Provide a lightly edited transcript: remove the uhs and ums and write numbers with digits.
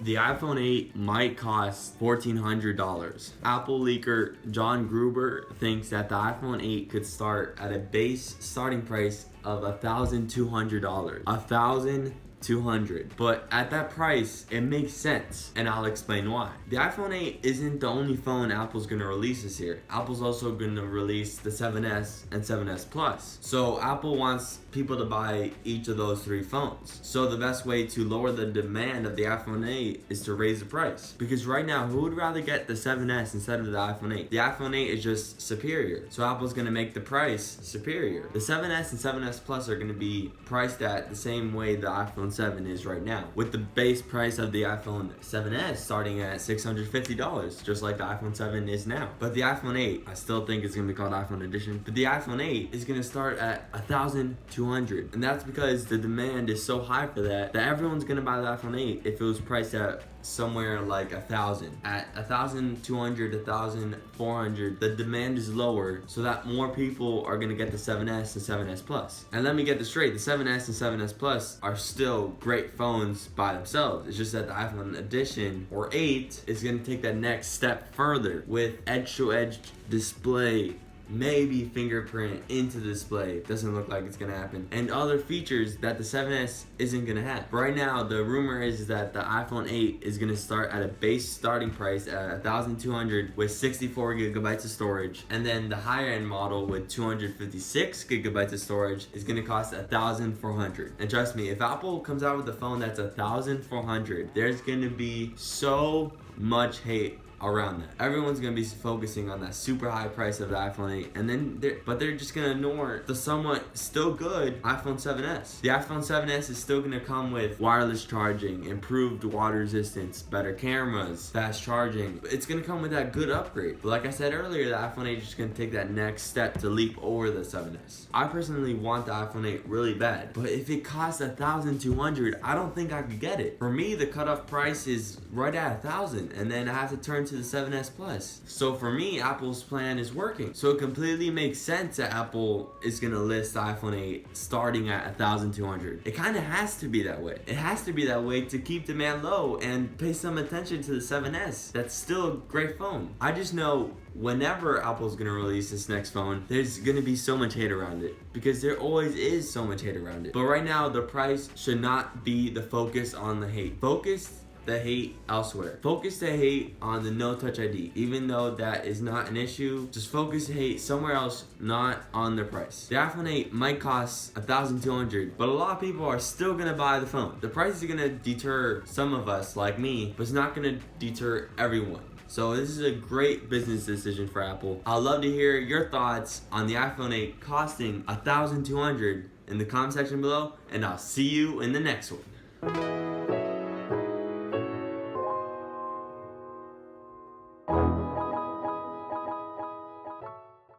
The iPhone 8 might cost $1,400. Apple leaker John Gruber thinks that the iPhone 8 could start at a base starting price of $1,200. $1,200. But at that price, it makes sense, and I'll explain why. The iPhone 8 isn't the only phone Apple's gonna release this year. Apple's also gonna release the 7S and 7S Plus. So Apple wants people to buy each of those three phones. So the best way to lower the demand of the iPhone 8 is to raise the price. Because right now, who would rather get the 7S instead of the iPhone 8? The iPhone 8 is just superior. So Apple's gonna make the price superior. The 7S and 7S Plus are gonna be priced at the same way the iPhone 7 is right now, with the base price of the iPhone 7S starting at $650, just like the iPhone 7 is now. But the iPhone 8, I still think it's gonna be called iPhone Edition, but the iPhone 8 is gonna start at $1,200. And that's because the demand is so high for that everyone's gonna buy the iPhone 8 if it was priced at somewhere like 1,000. At 1,200, 1,400, the demand is lower, so that more people are gonna get the 7S and 7S Plus. And let me get this straight, the 7S and 7S Plus are still great phones by themselves. It's just that the iPhone Edition or 8 is gonna take that next step further with edge-to-edge display, maybe fingerprint into the display. Doesn't look like it's gonna happen, and other features that the 7S isn't gonna have. Right now, the rumor is that the iPhone 8 is gonna start at a base starting price at $1,200 with 64 gigabytes of storage, and then the higher end model with 256 gigabytes of storage is gonna cost $1,400. And trust me, if Apple comes out with a phone that's $1,400, there's gonna be so much hate around that. Everyone's gonna be focusing on that super high price of the iPhone 8, and then they're just gonna ignore the somewhat still good iPhone 7S. The iPhone 7S is still gonna come with wireless charging, improved water resistance, better cameras, fast charging. It's gonna come with that good upgrade. But like I said earlier, the iPhone 8 is just gonna take that next step to leap over the 7S. I personally want the iPhone 8 really bad, but if it costs $1,200, I don't think I could get it. For me, the cutoff price is right at $1,000, and then I have to turn to the 7S Plus. So for me, Apple's plan is working. So it completely makes sense that Apple is gonna list the iPhone 8 starting at $1,200. It kind of has to be that way. It has to be that way to keep demand low and pay some attention to the 7S. That's still a great phone. I just know whenever Apple's gonna release this next phone, there's gonna be so much hate around it, because there always is so much hate around it. But right now, the price should not be the focus on the hate. Focus the hate elsewhere. Focus the hate on the no touch ID. Even though that is not an issue, just focus the hate somewhere else, not on the price. The iPhone 8 might cost $1,200, but a lot of people are still gonna buy the phone. The price is gonna deter some of us like me, but it's not gonna deter everyone. So this is a great business decision for Apple. I'd love to hear your thoughts on the iPhone 8 costing $1,200 in the comment section below, and I'll see you in the next one.